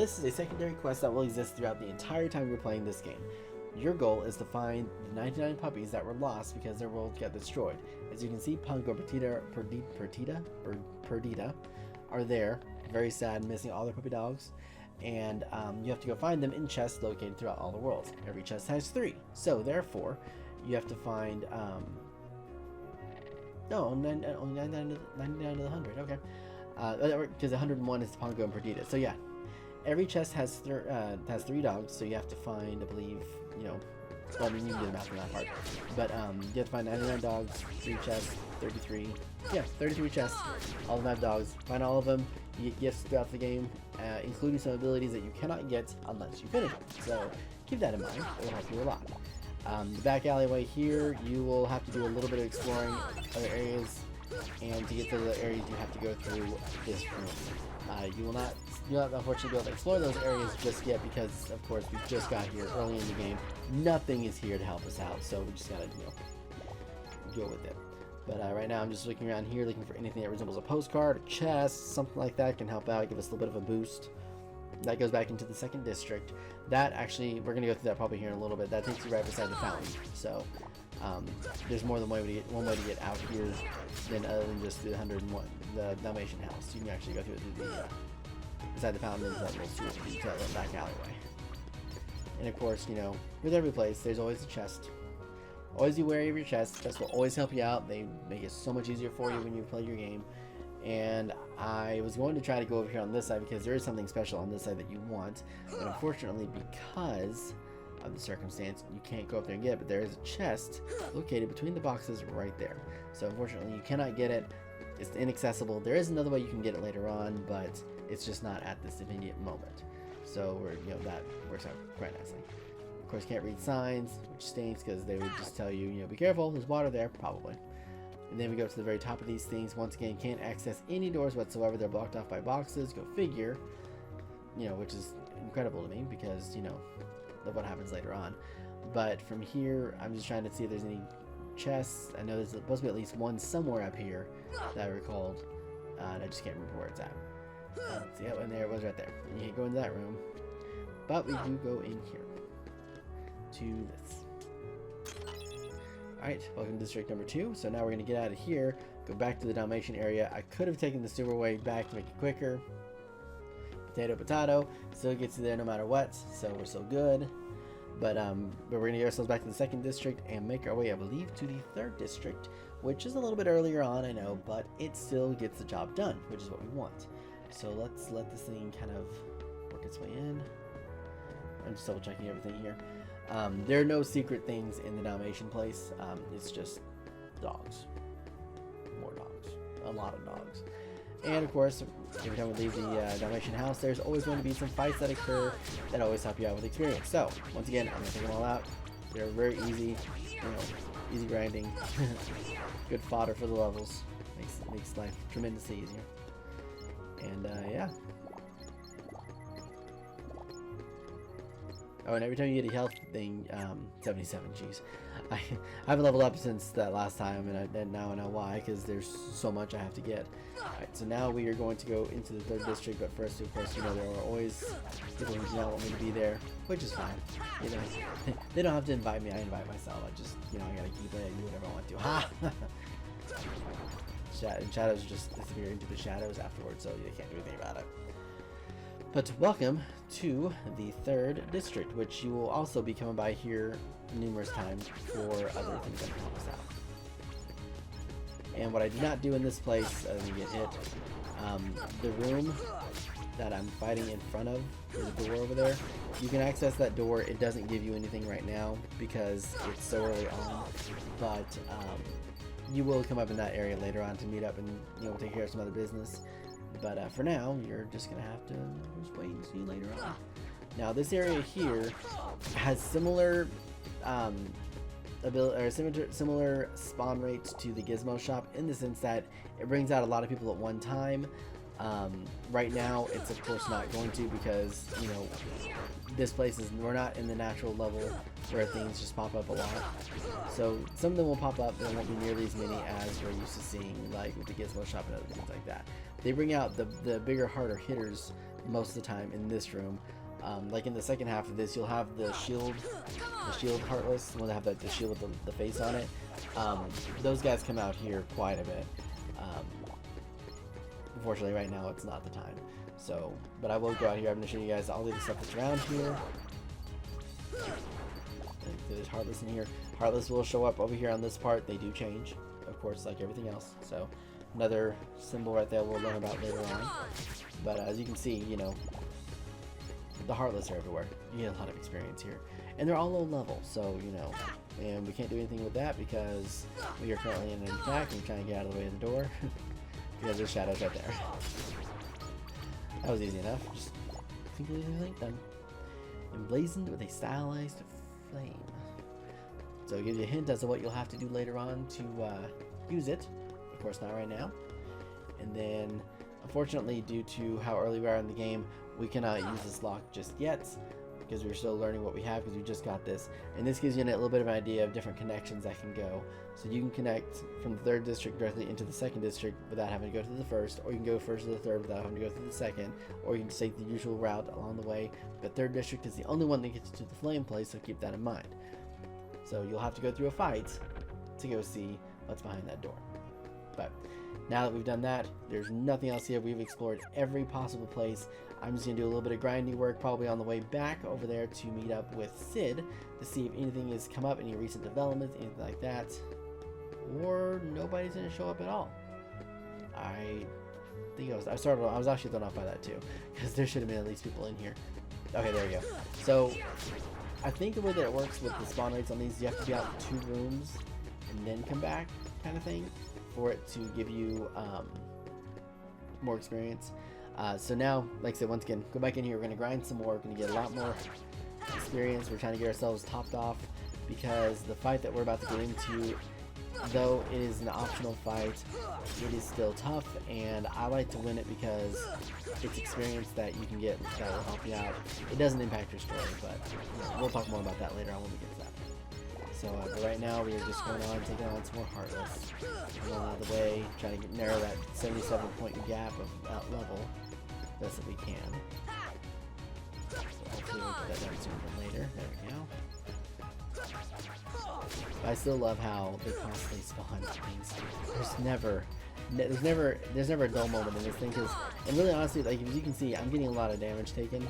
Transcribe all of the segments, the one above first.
this is a secondary quest that will exist throughout the entire time you're playing this game. Your goal is to find the 99 puppies that were lost because their world got destroyed. As you can see, Punko, Perdita are there, very sad, missing all their puppy dogs, and you have to go find them in chests located throughout all the worlds. Every chest has 3, so therefore you have to find only 99 to the 100. Okay, because 101 is Punko and Perdita. So yeah, every chest has 3 dogs, so you have to find, I believe, well, I mean, you can do the math on that part, but you have to find 99 dogs, 3 chests, 33, yeah, 33 chests, all of them have dogs. Find all of them, you get gifts throughout the game, including some abilities that you cannot get unless you finish them, so keep that in mind, it will help you a lot. The back alleyway here, you will have to do a little bit of exploring other areas, and to get to the areas you have to go through this room. You'll not unfortunately be able to explore those areas just yet because, of course, we just got here early in the game. Nothing is here to help us out, so we just gotta, go with it. But right now I'm just looking around here, looking for anything that resembles a postcard, a chest, something like that can help out, give us a little bit of a boost. That goes back into the 2nd district. That actually, we're gonna go through that probably here in a little bit. That takes you right beside the fountain. So there's more than one way to get out here than other than just through the 101, the Dalmatian house. You can actually go through the beside the fountain into that little back alleyway. And of course, with every place, there's always a chest. Always be wary of your chest. Chests will always help you out. They make it so much easier for you when you play your game. And I was going to try to go over here on this side because there is something special on this side that you want. But unfortunately, because of the circumstance, you can't go up there and get it. But there is a chest located between the boxes right there. So unfortunately, you cannot get it. It's inaccessible. There is another way you can get it later on, but it's just not at this immediate moment. So that works out quite nicely. Of course, can't read signs, which stinks because they would just tell you, be careful, there's water there, probably. And then we go to the very top of these things. Once again, can't access any doors whatsoever. They're blocked off by boxes. Go figure. Which is incredible to me because, of what happens later on. But from here, I'm just trying to see if there's any chests. I know there's supposed to be at least one somewhere up here that I recalled. And I just can't remember where it's at. Let's see, and there it was right there. And you can't go into that room. But we do go in here. To this. Alright, welcome to district number 2. So now we're going to get out of here, go back to the Dalmatian area. I could have taken the sewer way back to make it quicker. Potato, still gets you there no matter what, so we're so good. But we're going to get ourselves back to the 2nd district and make our way, I believe, to the 3rd district, which is a little bit earlier on, I know, but it still gets the job done, which is what we want. So let's let this thing kind of work its way in. I'm just double checking everything here. There are no secret things in the Dalmatian place. It's just dogs. More dogs. A lot of dogs. And of course, every time we leave the Dalmatian house, there's always going to be some fights that occur that always help you out with experience. So, once again, I'm going to take them all out. They're very easy, easy grinding. Good fodder for the levels. Makes life tremendously easier. And yeah. Oh, and every time you get a health thing, 77, jeez. I haven't leveled up since that last time, and now I know why, because there's so much I have to get. Alright, so now we are going to go into the 3rd district, but first, of course, there are always people who do not want me to be there, which is fine. They don't have to invite me, I invite myself. I just, I gotta keep it and do whatever I want to. Ha! Shadows just disappear into the shadows afterwards, so they can't do anything about it. But welcome to the 3rd district, which you will also be coming by here numerous times for other things that can help us out. And what I did not do in this place, other than get hit, the room that I'm fighting in front of, there's a door over there. You can access that door. It doesn't give you anything right now because it's so early on, but you will come up in that area later on to meet up and take care of some other business. But for now, you're just gonna have to just wait and see later on. Now, this area here has similar similar spawn rates to the Gizmo shop in the sense that it brings out a lot of people at one time. Right now, it's of course not going to because this place we're not in the natural level where things just pop up a lot. So some of them will pop up, but there won't be nearly as many as we're used to seeing, like with the Gizmo shop and other things like that. They bring out the bigger, harder hitters most of the time in this room. Like in the second half of this, you'll have the shield Heartless, the one that have the shield with the face on it. Those guys come out here quite a bit. Unfortunately, right now it's not the time. So, but I will go out here. I'm going to show you guys all of the stuff that's around here. And there's Heartless in here. Heartless will show up over here on this part. They do change, of course, like everything else. So, another symbol right there we'll learn about later on. But as you can see, you know, the Heartless are everywhere. You get a lot of experience here. And they're all low level, so, you know, and we can't do anything with that because we are currently in an attack and trying to get out of the way of the door. Because there's shadows right there. That was easy enough. Just completely done. Emblazoned with a stylized flame. So it gives you a hint as to what you'll have to do later on to use it. Of course, not right now. And then, unfortunately, due to how early we are in the game, we cannot use this lock just yet because we're still learning what we have because we just got this. And this gives you a little bit of an idea of different connections that can go. So you can connect from the 3rd district directly into the 2nd district without having to go through the 1st, or you can go first to the 3rd without having to go through the 2nd, or you can take the usual route along the way. The 3rd district is the only one that gets to the flame place, so keep that in mind. So you'll have to go through a fight to go see what's behind that door. But now that we've done that, there's nothing else here. We've explored every possible place. I'm just going to do a little bit of grindy work probably on the way back over there to meet up with Sid to see if anything has come up, any recent developments, anything like that. Or nobody's going to show up at all. I think I was actually thrown off by that too, because there should have been at least people in here. Okay, there we go. So I think the way that it works with the spawn rates on these, you have to be out in 2 rooms and then come back, kind of thing, for it to give you more experience. So now, like I said, once again, go back in here. We're going to grind some more. We're going to get a lot more experience. We're trying to get ourselves topped off because the fight that we're about to get into, though it is an optional fight, it is still tough, and I like to win it because it's experience that you can get that will help you out. It doesn't impact your story, but we'll talk more about that later on when we get to that. So but right now we are just going on, taking on some more Heartless. Going out of the way, trying to narrow that 77-point gap of out level best that we can. So hopefully we'll put that down sooner than later. There we go. But I still love how they constantly spawn things. There's never a dull moment in this thing, because, and really honestly, like as you can see, I'm getting a lot of damage taken.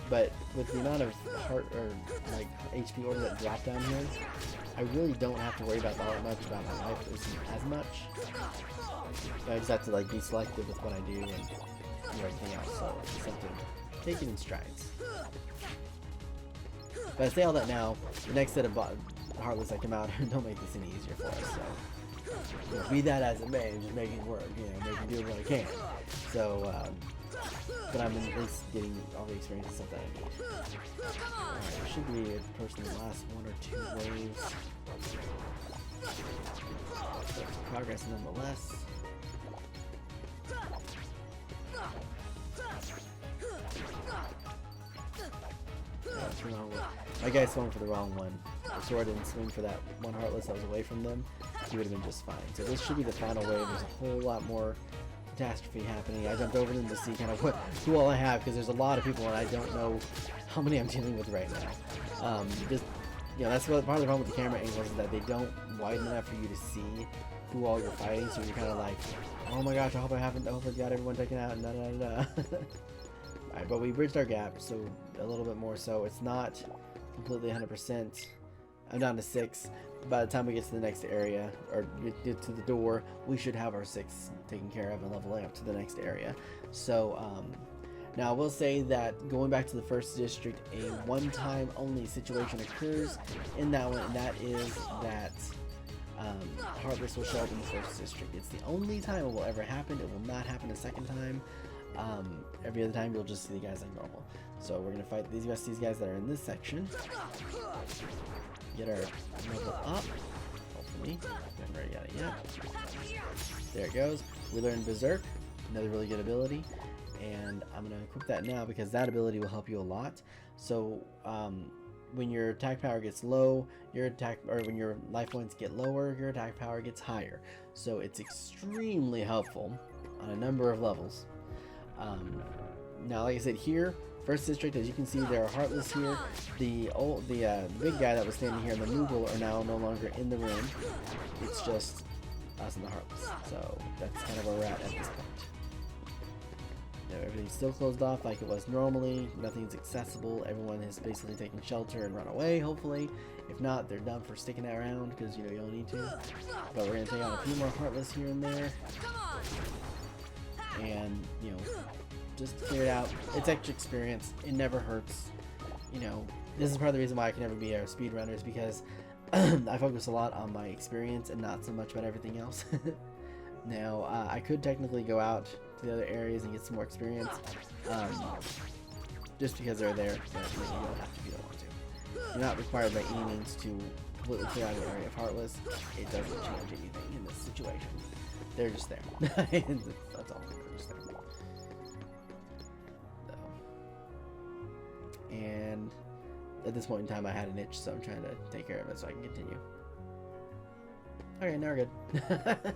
But with the amount of heart or like HP order that drop down here, I really don't have to worry about all that much about my life as much. I just have to like be selective with what I do and do everything else. So I just have to take it in strides. But I say all that now, the next set of Heartless that come out don't make this any easier for us. So you know, be that as it may, just make it work. You know, make it do what I can. So. But I'm at least getting all the experience and stuff that I need. Alright, there should be a person in the last 1 or 2 waves. So progress nonetheless. My guy's swung for the wrong one. The sword didn't swing for that one Heartless that was away from them. He would have been just fine. So this should be the final wave. There's a whole lot more catastrophe happening. I jumped over them to see kind of who all I have, because there's a lot of people and I don't know how many I'm dealing with right now. Just, you know, that's what part of the problem with the camera angles is that they don't widen enough for you to see who all you're fighting, so you're kind of like, oh my gosh, I hope I got everyone taken out, and da-da-da-da. Alright, but we bridged our gap, so a little bit more so. It's not completely 100%. I'm down to 6. By the time we get to the next area, or get to the door, we should have our 6 taken care of and leveling up to the next area. So, now I will say that going back to the 1st district, a one-time only situation occurs in that one, and that is that Heartless will show up in the 1st district. It's the only time it will ever happen. It will not happen a second time. Every other time you'll just see the guys like normal. So we're gonna fight these guys that are in this section. Get our level up. Hopefully. Haven't already got it yet. There it goes. We learned Berserk, another really good ability. And I'm gonna equip that now because that ability will help you a lot. So when your attack power gets low, when your life points get lower, your attack power gets higher. So it's extremely helpful on a number of levels. Now, like I said, here, first district, as you can see, there are Heartless here. The big guy that was standing here and the Moogle are now no longer in the room. It's just us and the Heartless. So that's kind of where we're at this point. You know, everything's still closed off like it was normally. Nothing's accessible. Everyone is basically taking shelter and run away, hopefully. If not, they're done for sticking around because, you know, you don't need to. But we're going to take out a few more Heartless here and there. And, you know, just clear it out. It's extra experience. It never hurts. You know, this is part of the reason why I can never be a speedrunner, is because I focus a lot on my experience and not so much about everything else. Now, I could technically go out to the other areas and get some more experience, just because they're there, but you don't have to if you don't want to. You're not required by any means to completely clear out an area of Heartless. It doesn't change anything in this situation. They're just there. That's all. They're just there. So. And at this point in time, I had an itch, so I'm trying to take care of it so I can continue. Okay, now we're good.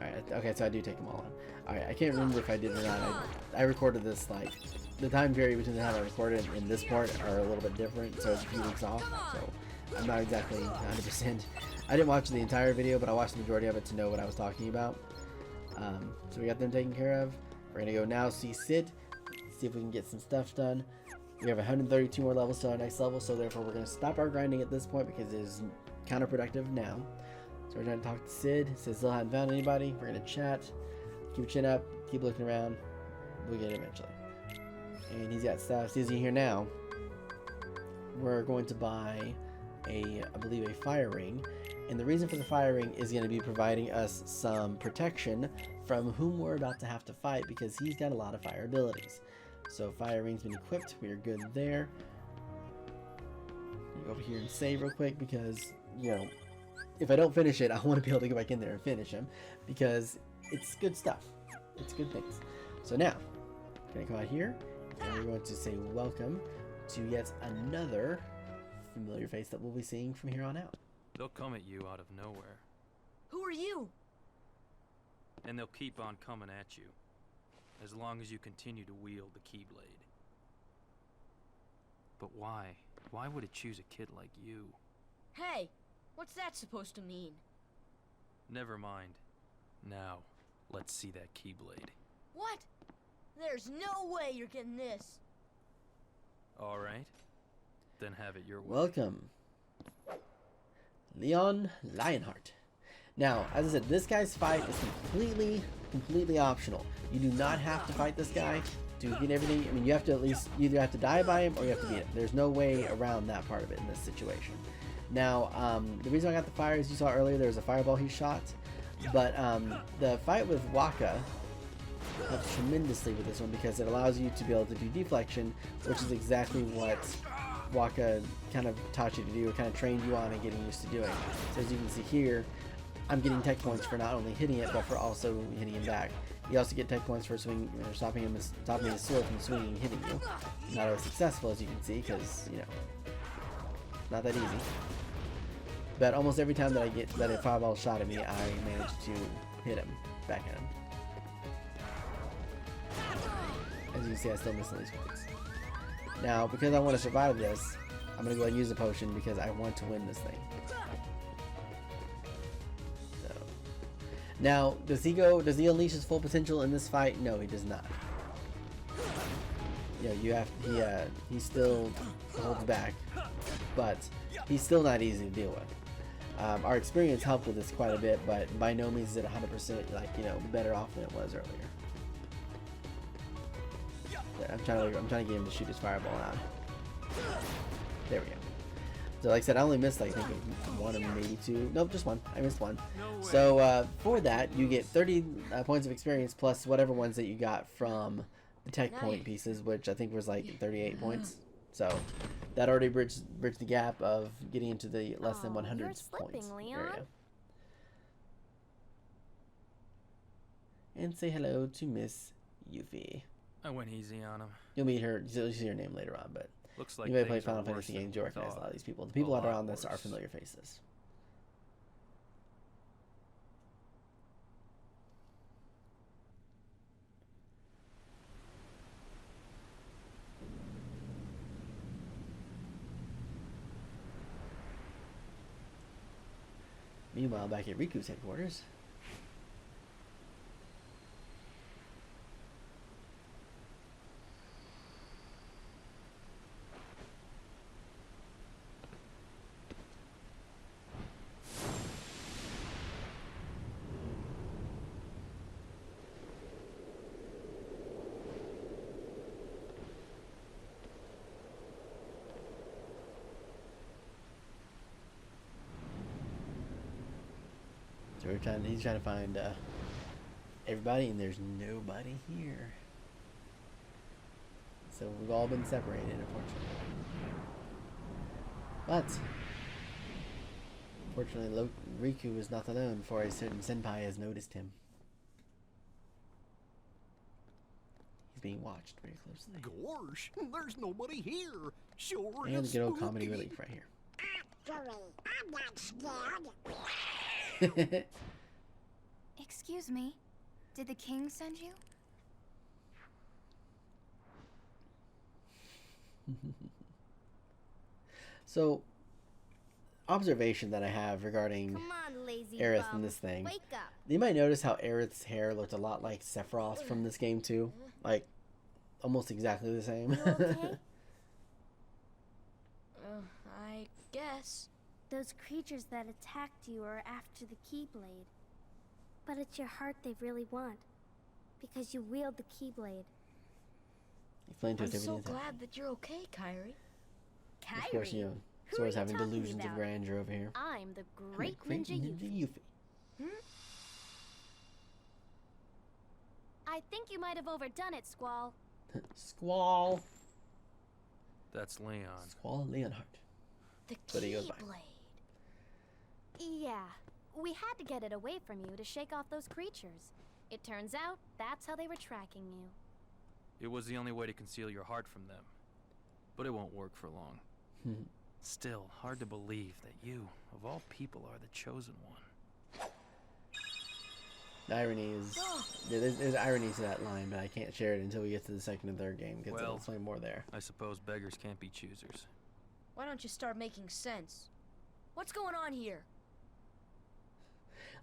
Alright, okay, so I do take them all on. Alright, I can't remember if I did or not. I recorded this, like, the time period between the time I recorded and this part are a little bit different, so it's a few weeks off, so I'm not exactly 100%. I didn't watch the entire video, but I watched the majority of it to know what I was talking about. So we got them taken care of. We're gonna go now see Sid, see if we can get some stuff done. We have 132 more levels to our next level, so therefore we're gonna stop our grinding at this point because it is counterproductive now. So we're trying to talk to Sid. Sid still hadn't found anybody. We're gonna chat, keep your chin up, keep looking around. We'll get it eventually. And he's got stuff. So he's here now. We're going to buy I believe a fire ring, and the reason for the fire ring is going to be providing us some protection from whom we're about to have to fight, because he's got a lot of fire abilities. So fire ring's been equipped. We're good there. Go over here and save real quick, because, you know, if I don't finish it, I want to be able to go back in there and finish him, because it's good stuff. It's good things. So now, I'm going to come out here, and we're going to say welcome to yet another familiar face that we'll be seeing from here on out. They'll come at you out of nowhere. Who are you? And they'll keep on coming at you, as long as you continue to wield the Keyblade. But why? Why would it choose a kid like you? Hey, what's that supposed to mean? Never mind. Now, let's see that Keyblade. What? There's no way you're getting this. Alright. Then have it your way. Welcome, Lionheart. Now, as I said, this guy's fight is completely optional. You do not have to fight this guy to get everything. I mean, you have to at least either have to die by him or you have to beat him. There's no way around that part of it in this situation. Now, the reason I got the fire, as you saw earlier, there was a fireball he shot. But the fight with Waka helps tremendously with this one, because it allows you to be able to do deflection, which is exactly what Waka kind of taught you to do, or kind of trained you on and getting used to doing. So as you can see here, I'm getting tech points for not only hitting it, but for also hitting him back. You also get tech points for swinging, or stopping his sword from swinging and hitting you. Not always successful, as you can see, because, you know, not that easy. But almost every time that I get that a fireball shot at me, I manage to hit him, back at him. As you can see, I still miss these points. Now, because I want to survive this, I'm going to go ahead and use a potion, because I want to win this thing. So. Now, does he unleash his full potential in this fight? No, he does not. You know, he still holds back, but he's still not easy to deal with. Our experience helped with this quite a bit, but by no means is it 100%, like, you know, better off than it was earlier. I'm trying to get him to shoot his fireball out. There we go. So like I said, I only missed, like, I think one or maybe two. Nope, just one. I missed one. So for that, you get 30 points of experience plus whatever ones that you got from the tech point pieces, which I think was like 38 points. So that already bridged the gap of getting into the less than 100 points area. And say hello to Miss Yuffie. I went easy on him. You'll meet her. You'll see her name later on, but looks like you may play Final Fantasy games. You'll recognize a lot of these people. The people that are on this are familiar faces. Meanwhile, back at Riku's headquarters. So he's trying to find everybody, and there's nobody here. So we've all been separated, unfortunately. But fortunately, Riku is not alone, for a certain senpai has noticed him. He's being watched very closely. Gosh, there's nobody here. Sure And is good old spooky. comedy relief right here. Actually, I'm not scared. Excuse me, did the king send you? So, observation that I have regarding Come on, lazy Aerith bum. in this thing. Wake up. You might notice how Aerith's hair looked a lot like Sephiroth from this game too. Like, almost exactly the same. You okay? I guess. Those creatures that attacked you are after the Keyblade. But it's your heart they really want. Because you wield the Keyblade. Explain to I'm us everything so that's happening. glad that you're okay, Kyrie. Of course, you know, Who Sora's are you having talking delusions of about? grandeur over here. I'm the I'm a great ninja Yuffie. I think you might have overdone it, Squall. Squall. That's Leon. Squall and Lionheart. The But he goes by. Keyblade. Yeah, we had to get it away from you to shake off those creatures. It turns out that's how they were tracking you. It was the only way to conceal your heart from them. But it won't work for long. Still, hard to believe that you, of all people, are the chosen one. The irony is, yeah, there's irony to that line, but I can't share it until we get to the second and third game, because Well, I'll explain more there. I suppose beggars can't be choosers. Why don't you start making sense? What's going on here?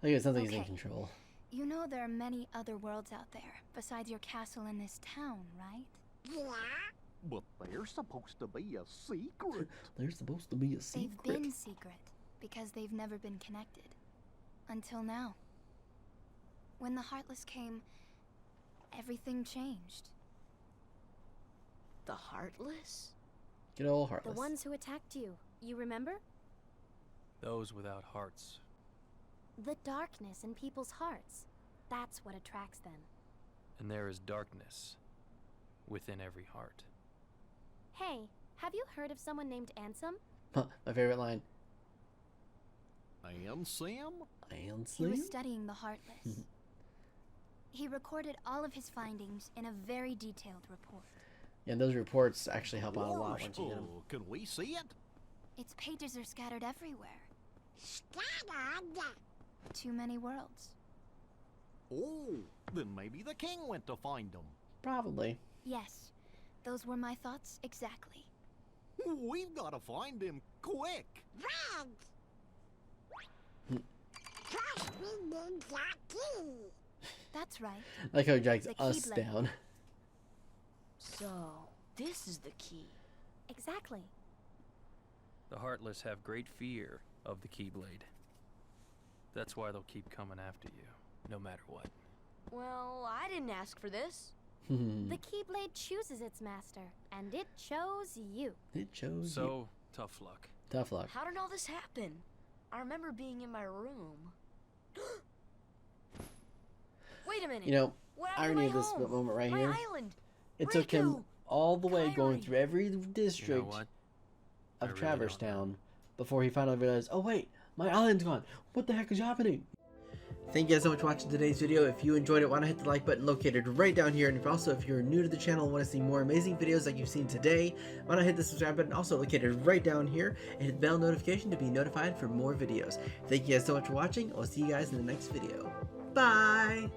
Like, it's something he's in Okay. control. You know there are many other worlds out there, besides your castle in this town, right? Yeah? But they're supposed to be a secret. There's supposed to be a They've secret. been secret, because they've never been connected. Until now. When the Heartless came, everything changed. The Heartless? Good old The Heartless. ones who attacked you, you remember? Those without hearts. The darkness in people's hearts. That's what attracts them. And there is darkness within every heart. Hey, have you heard of someone named Ansem? My favorite line. And Sam? And He was sleep? studying the Heartless. He recorded all of his findings in a very detailed report. And those reports actually help out a lot once you get them. Oh, can we see it? Its pages are scattered everywhere. Scattered? Too many worlds. Oh, then maybe the king went to find them. Probably. Yes, those were my thoughts exactly. We've got to find him quick. Red! Trust me, Ninja Key. That's right. Like how he drags The us Keyblade. down. So, this is the key. Exactly. The Heartless have great fear of the Keyblade. That's why they'll keep coming after you, no matter what. Well, I didn't ask for this. The Keyblade chooses its master, and it chose you. It chose you. So, tough luck. Tough luck. How did all this happen? I remember being in my room. Wait a minute. You know, What happened irony to of my this home? moment right My here. island. It took him Riku! all the way going Kyrie! through every You know district what? of I really Traverse don't know. Town before he finally realized, oh wait, my island's gone. What the heck is happening? Thank you guys so much for watching today's video. If you enjoyed it, why not hit the like button located right down here. And if you're new to the channel and want to see more amazing videos like you've seen today, why not hit the subscribe button also located right down here and hit the bell notification to be notified for more videos. Thank you guys so much for watching. I'll see you guys in the next video. Bye!